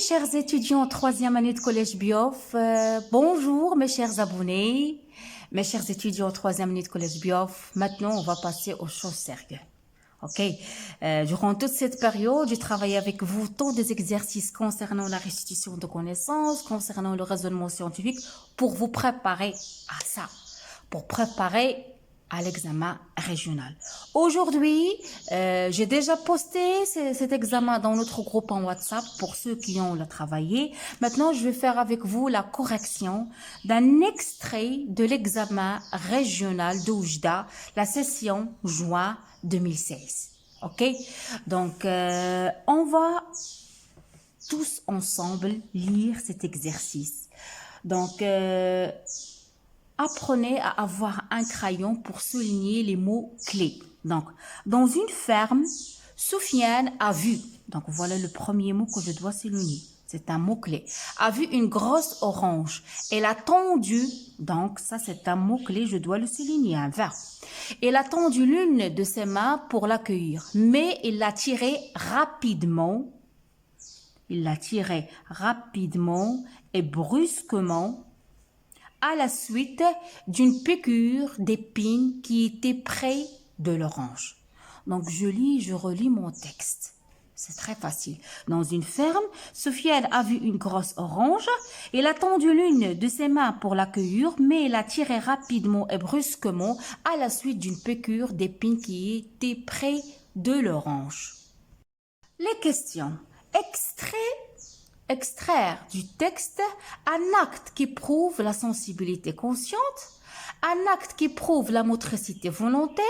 chers étudiants en troisième année de collège Biof. Bonjour mes chers abonnés, mes chers étudiants en troisième année de collège Biof. Maintenant, on va passer aux choses sérieuses. Ok. Durant toute cette période, j'ai travaillé avec vous tant des exercices concernant la restitution de connaissances, concernant le raisonnement scientifique, pour vous préparer à ça, pour préparer à l'examen régional. Aujourd'hui, j'ai déjà posté cet examen dans notre groupe en WhatsApp pour ceux qui ont le travaillé. Maintenant, je vais faire avec vous la correction d'un extrait de l'examen régional de Oujda, la session juin 2016. Ok? Donc, on va tous ensemble lire cet exercice. Donc, apprenez à avoir un crayon pour souligner les mots clés. Donc, dans une ferme, Soufiane a vu, donc voilà le premier mot que je dois souligner, c'est un mot clé, a vu une grosse orange. Elle a tendu, donc ça c'est un mot clé, je dois le souligner, un verbe. Elle a tendu l'une de ses mains pour l'accueillir, mais il l'a tirée rapidement. Il l'a tirée rapidement et brusquement à la suite d'une piqûre d'épines qui était près de l'orange. Donc, je lis, je relis mon texte. C'est très facile. Dans une ferme, Soufiane a vu une grosse orange. Il a tendu l'une de ses mains pour l'accueillir, mais il a tiré rapidement et brusquement à la suite d'une piqûre d'épines qui était près de l'orange. Les questions. Extraire du texte un acte qui prouve la sensibilité consciente, un acte qui prouve la motricité volontaire,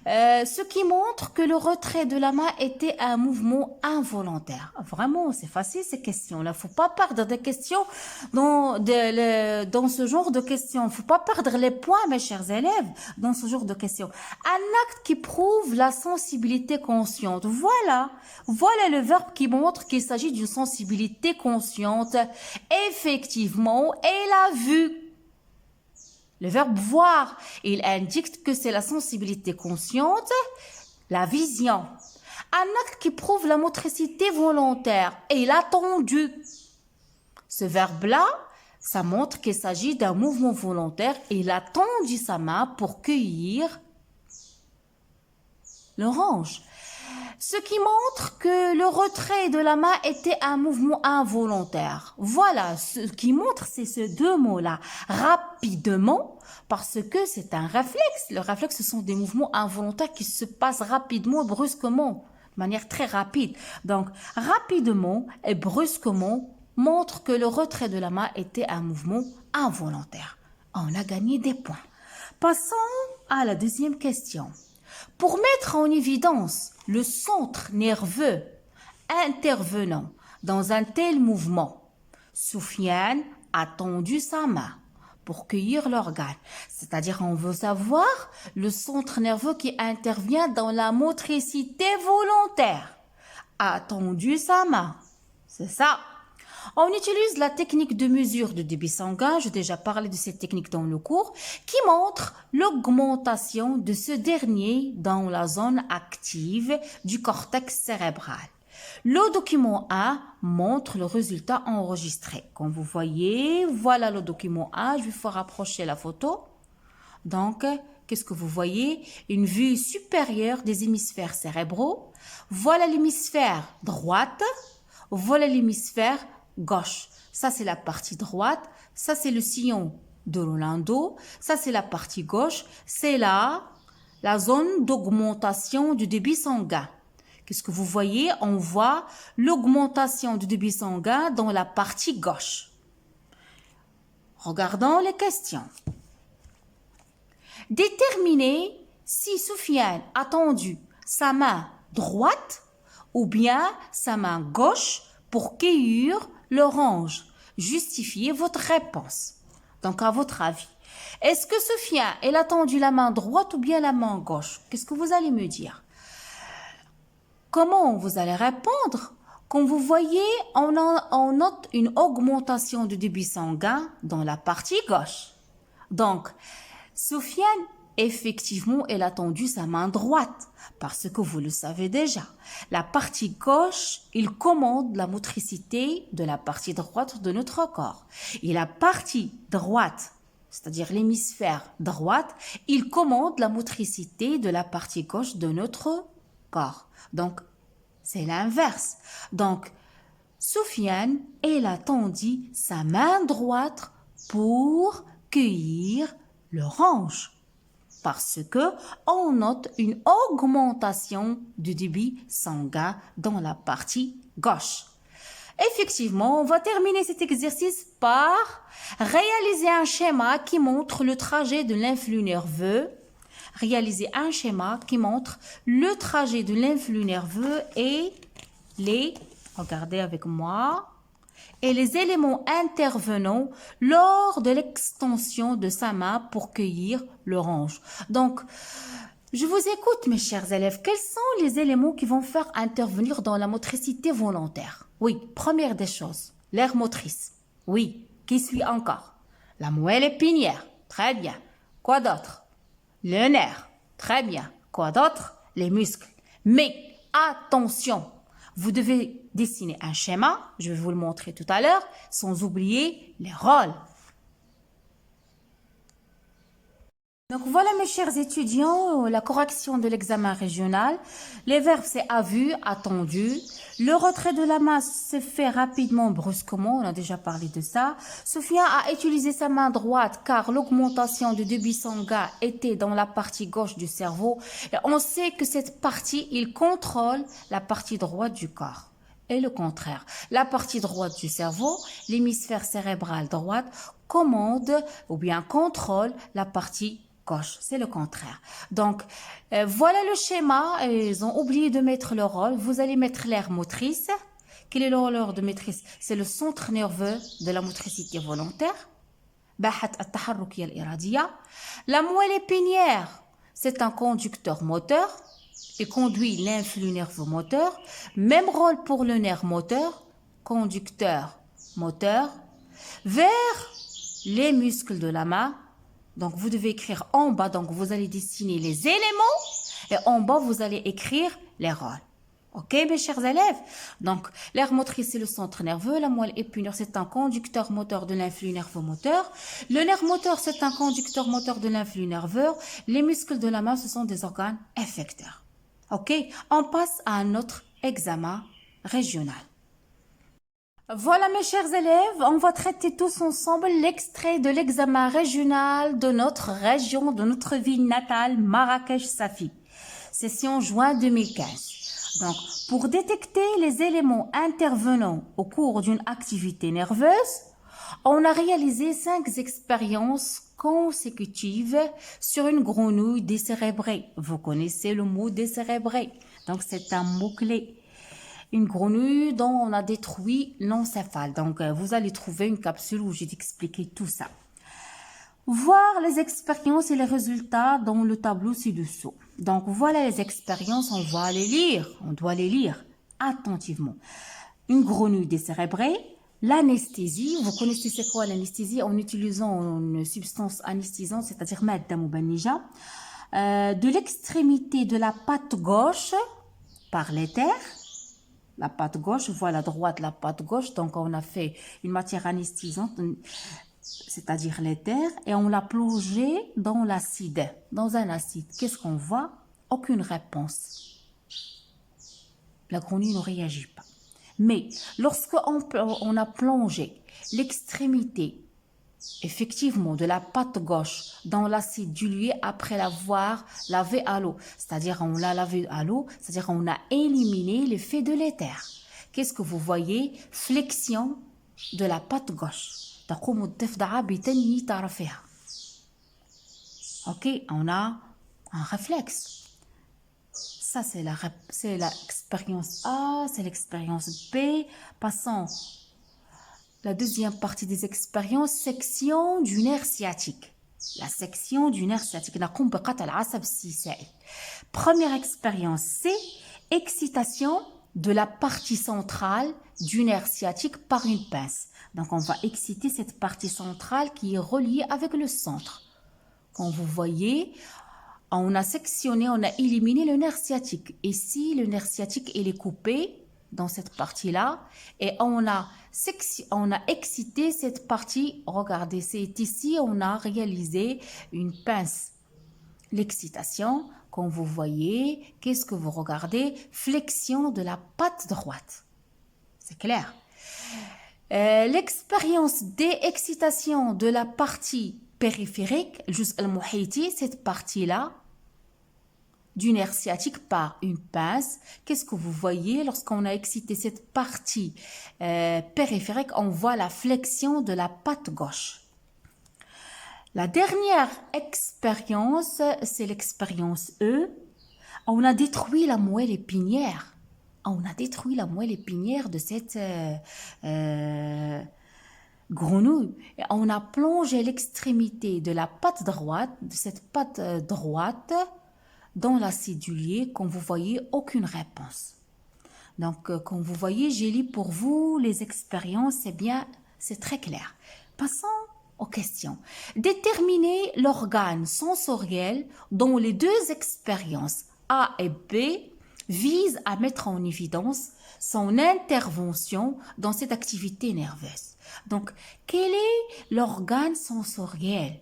ce qui montre que le retrait de la main était un mouvement involontaire. Vraiment, c'est facile ces questions. Il ne faut pas perdre des questions dans ce genre de questions. Il ne faut pas perdre les points, mes chers élèves, dans ce genre de questions. Un acte qui prouve la sensibilité consciente. Voilà le verbe qui montre qu'il s'agit d'une sensibilité consciente. Effectivement, elle a vu. Le verbe voir, il indique que c'est la sensibilité consciente, la vision. Un acte qui prouve la motricité volontaire, et il a tendu. Ce verbe-là, ça montre qu'il s'agit d'un mouvement volontaire, et il a tendu sa main pour cueillir l'orange. Ce qui montre que le retrait de la main était un mouvement involontaire. Voilà, ce qui montre, c'est ces deux mots-là. Rapidement, parce que c'est un réflexe. Le réflexe, ce sont des mouvements involontaires qui se passent rapidement, brusquement, de manière très rapide. Donc, rapidement et brusquement montre que le retrait de la main était un mouvement involontaire. On a gagné des points. Passons à la deuxième question. Pour mettre en évidence le centre nerveux intervenant dans un tel mouvement, Soufiane a tendu sa main pour cueillir l'organe. C'est-à-dire, on veut savoir le centre nerveux qui intervient dans la motricité volontaire. A tendu sa main. C'est ça. On utilise la technique de mesure de débit sanguin, j'ai déjà parlé de cette technique dans le cours, qui montre l'augmentation de ce dernier dans la zone active du cortex cérébral. Le document A montre le résultat enregistré. Comme vous voyez, voilà le document A, je vais faire rapprocher la photo. Donc, qu'est-ce que vous voyez? Une vue supérieure des hémisphères cérébraux. Voilà l'hémisphère droite, voilà l'hémisphère gauche. Ça, c'est la partie droite. Ça, c'est le sillon de Rolando. Ça, c'est la partie gauche. C'est là la zone d'augmentation du débit sanguin. Qu'est-ce que vous voyez? On voit l'augmentation du débit sanguin dans la partie gauche. Regardons les questions. Déterminez si Soufiane a tendu sa main droite ou bien sa main gauche pour cueillir l'orange. Justifiez votre réponse. Donc, à votre avis, est-ce que Soufiane, elle a tendu la main droite ou bien la main gauche? Qu'est-ce que vous allez me dire? Comment vous allez répondre? Quand vous voyez, on note une augmentation du débit sanguin dans la partie gauche. Donc, Soufiane, effectivement, elle a tendu sa main droite, parce que vous le savez déjà. La partie gauche, il commande la motricité de la partie droite de notre corps. Et la partie droite, c'est-à-dire l'hémisphère droite, il commande la motricité de la partie gauche de notre corps. Donc, c'est l'inverse. Donc, Soufiane, elle a tendu sa main droite pour cueillir l'orange. Parce que on note une augmentation du débit sanguin dans la partie gauche. Effectivement, on va terminer cet exercice par réaliser un schéma qui montre le trajet de l'influx nerveux. Réaliser un schéma qui montre le trajet de l'influx nerveux et regardez avec moi, et les éléments intervenant lors de l'extension de sa main pour cueillir l'orange. Donc, je vous écoute, mes chers élèves. Quels sont les éléments qui vont faire intervenir dans la motricité volontaire? Oui, première des choses, l'aire motrice. Oui, qui suit encore? La moelle épinière. Très bien. Quoi d'autre? Le nerf. Très bien. Quoi d'autre? Les muscles. Mais attention, vous devez dessiner un schéma, je vais vous le montrer tout à l'heure, sans oublier les rôles. Donc voilà mes chers étudiants, la correction de l'examen régional. Les verbes c'est à vue, attendu. Le retrait de la main se fait rapidement, brusquement, on a déjà parlé de ça. Soufiane a utilisé sa main droite car l'augmentation du débit sanguin était dans la partie gauche du cerveau. Et on sait que cette partie, il contrôle la partie droite du corps. Et le contraire, la partie droite du cerveau, l'hémisphère cérébral droite, commande ou bien contrôle la partie gauche, c'est le contraire. Donc, voilà le schéma. Ils ont oublié de mettre le rôle. Vous allez mettre l'aire motrice. Quel est le rôle de maîtrise? C'est le centre nerveux de la motricité volontaire. La moelle épinière, c'est un conducteur moteur. Il conduit l'influx nerveux moteur. Même rôle pour le nerf moteur, conducteur moteur, vers les muscles de la main. Donc, vous devez écrire en bas, donc vous allez dessiner les éléments et en bas, vous allez écrire les rôles. Ok, mes chers élèves? Donc, l'aire motrice, c'est le centre nerveux. La moelle épinière, c'est un conducteur moteur de l'influx nerveux moteur. Le nerf moteur, c'est un conducteur moteur de l'influx nerveux. Les muscles de la main, ce sont des organes effecteurs. Ok, on passe à un autre examen régional. Voilà mes chers élèves, on va traiter tous ensemble l'extrait de l'examen régional de notre région, de notre ville natale, Marrakech-Safi. Session juin 2015. Donc, pour détecter les éléments intervenant au cours d'une activité nerveuse, on a réalisé 5 expériences consécutives sur une grenouille décérébrée. Vous connaissez le mot décérébré, donc c'est un mot-clé. Une grenouille dont on a détruit l'encéphale. Donc, vous allez trouver une capsule où j'ai expliqué tout ça. Voir les expériences et les résultats dans le tableau ci-dessous. Donc, voilà les expériences, on va les lire. On doit les lire attentivement. Une grenouille décérébrée, l'anesthésie. Vous connaissez c'est quoi l'anesthésie? En utilisant une substance anesthésante, c'est-à-dire madda mubanija. De l'extrémité de la patte gauche par l'éther. La patte gauche, voilà, droite, la patte gauche. Donc, on a fait une matière anesthésante, c'est-à-dire l'éther, et on l'a plongé dans l'acide, dans un acide. Qu'est-ce qu'on voit? Aucune réponse. La grenouille ne réagit pas. Mais, lorsqu'on a plongé l'extrémité, effectivement, de la patte gauche dans l'acide dilué après l'avoir lavé à l'eau. C'est-à-dire, on l'a lavé à l'eau, c'est-à-dire, on a éliminé l'effet de l'éther. Qu'est-ce que vous voyez? Flexion de la patte gauche. Ok, on a un réflexe. Ça, c'est l'expérience A, c'est l'expérience B. Passons la deuxième partie des expériences, section du nerf sciatique. La section du nerf sciatique. Première expérience, c'est excitation de la partie centrale du nerf sciatique par une pince. Donc, on va exciter cette partie centrale qui est reliée avec le centre. Quand vous voyez, On a sectionné, on a éliminé le nerf sciatique. Ici, le nerf sciatique, il est coupé dans cette partie-là. Et on a excité cette partie. Regardez, c'est ici, on a réalisé une pince. L'excitation, quand vous voyez, qu'est-ce que vous regardez? Flexion de la patte droite. C'est clair. L'expérience d'excitation de la partie périphérique, juste al-muhiti, cette partie-là, du nerf sciatique par une pince. Qu'est-ce que vous voyez lorsqu'on a excité cette partie périphérique? On voit la flexion de la patte gauche. La dernière expérience, c'est l'expérience E. On a détruit la moelle épinière. On a détruit la moelle épinière de cette grenouille. Et on a plongé l'extrémité de la patte droite, de cette patte droite, dans l'acidulier. Comme vous voyez, aucune réponse. Donc, comme vous voyez, j'ai lu pour vous les expériences. C'est bien, c'est très clair. Passons aux questions. Déterminer l'organe sensoriel dont les deux expériences A et B visent à mettre en évidence son intervention dans cette activité nerveuse. Donc, quel est l'organe sensoriel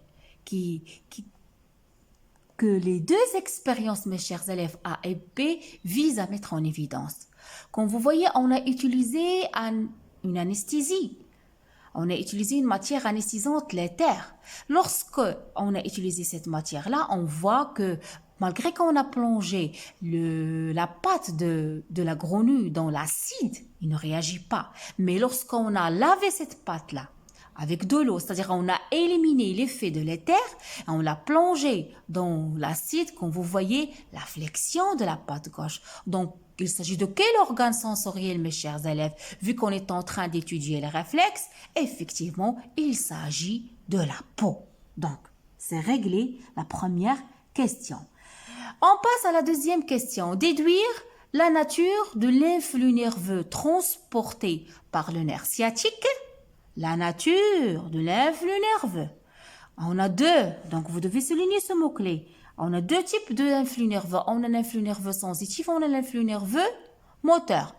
que les deux expériences, mes chers élèves A et B, visent à mettre en évidence? Comme vous voyez, on a utilisé une anesthésie. On a utilisé une matière anesthésante, l'éther. Lorsque on a utilisé cette matière-là, on voit que malgré qu'on a plongé la patte de la grenouille dans l'acide, il ne réagit pas. Mais lorsqu'on a lavé cette patte-là avec de l'eau, c'est-à-dire on a éliminé l'effet de l'éther, on l'a plongé dans l'acide, comme vous voyez, la flexion de la patte gauche. Donc, il s'agit de quel organe sensoriel, mes chers élèves? Vu qu'on est en train d'étudier les réflexes, effectivement, il s'agit de la peau. Donc, c'est réglé la première question. On passe à la deuxième question. Déduire la nature de l'influx nerveux transporté par le nerf sciatique. La nature de l'influx nerveux. On a deux, donc vous devez souligner ce mot-clé. On a deux types d'influx nerveux. On a l'influx nerveux sensitif, on a l'influx nerveux moteur.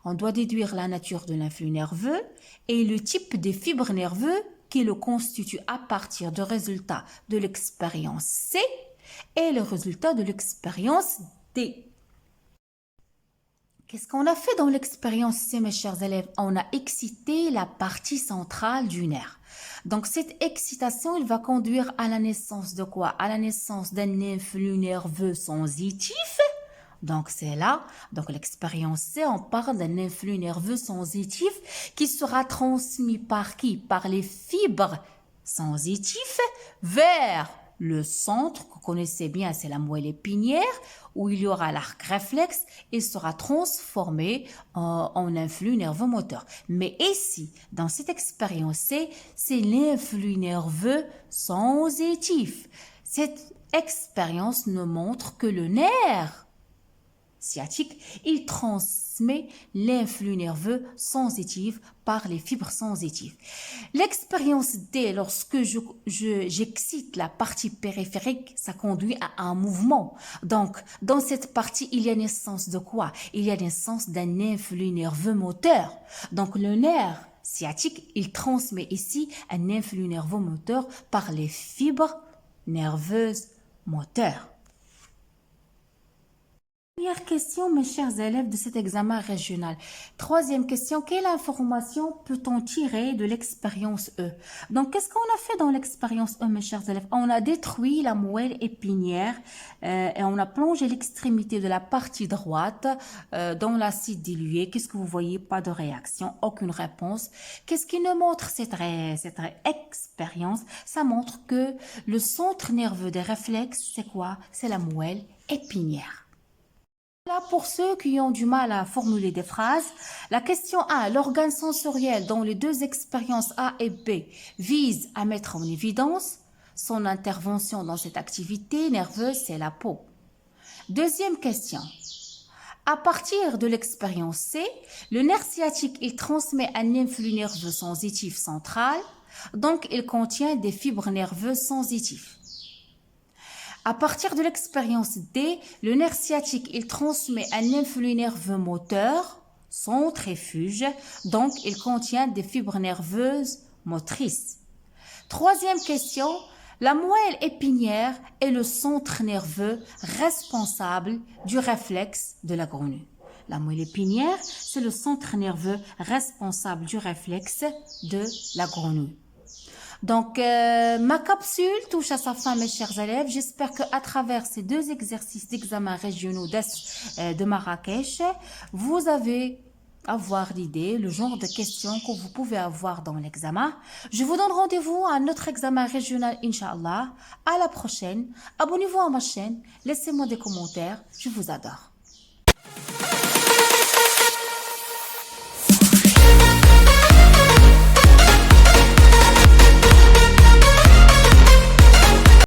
On doit déduire la nature de l'influx nerveux et le type des fibres nerveuses qui le constituent à partir de résultats de l'expérience C et le résultat de l'expérience D. Qu'est-ce qu'on a fait dans l'expérience C, mes chers élèves? On a excité la partie centrale du nerf. Donc, cette excitation, elle va conduire à la naissance de quoi? À la naissance d'un influx nerveux sensitif. Donc, c'est là. Donc, l'expérience C, on parle d'un influx nerveux sensitif qui sera transmis par qui? Par les fibres sensitives vers le centre, que vous connaissez bien, c'est la moelle épinière, où il y aura l'arc réflexe et sera transformé en influx nerveux moteur. Mais ici, dans cette expérience, c'est l'influx nerveux sensitif. Cette expérience nous montre que le nerf sciatique, il transmet l'influx nerveux sensitif par les fibres sensitives. L'expérience D, lorsque j'excite la partie périphérique, ça conduit à un mouvement. Donc, dans cette partie, il y a naissance de quoi? Il y a naissance d'un influx nerveux moteur. Donc, le nerf sciatique, il transmet ici un influx nerveux moteur par les fibres nerveuses moteurs. Première question, mes chers élèves de cet examen régional. Troisième question, quelle information peut-on tirer de l'expérience E? Donc, qu'est-ce qu'on a fait dans l'expérience E, mes chers élèves? On a détruit la moelle épinière et on a plongé l'extrémité de la partie droite dans l'acide dilué. Qu'est-ce que vous voyez? Pas de réaction, aucune réponse. Qu'est-ce qui nous montre cette expérience? Ça montre que le centre nerveux des réflexes, c'est quoi? C'est la moelle épinière. Là, pour ceux qui ont du mal à formuler des phrases, la question A, l'organe sensoriel dont les deux expériences A et B visent à mettre en évidence son intervention dans cette activité nerveuse, c'est la peau. Deuxième question. À partir de l'expérience C, le nerf sciatique, il transmet un influx nerveux sensitif central, donc il contient des fibres nerveuses sensitives. À partir de l'expérience D, le nerf sciatique, il transmet un influx nerveux moteur, centrifuge, donc il contient des fibres nerveuses motrices. Troisième question, la moelle épinière est le centre nerveux responsable du réflexe de la grenouille. La moelle épinière, c'est le centre nerveux responsable du réflexe de la grenouille. Donc, ma capsule touche à sa fin, mes chers élèves. J'espère qu'à travers ces deux exercices d'examen régionaux de Marrakech, vous avez avoir l'idée, le genre de questions que vous pouvez avoir dans l'examen. Je vous donne rendez-vous à notre examen régional, Inch'Allah. À la prochaine. Abonnez-vous à ma chaîne. Laissez-moi des commentaires. Je vous adore.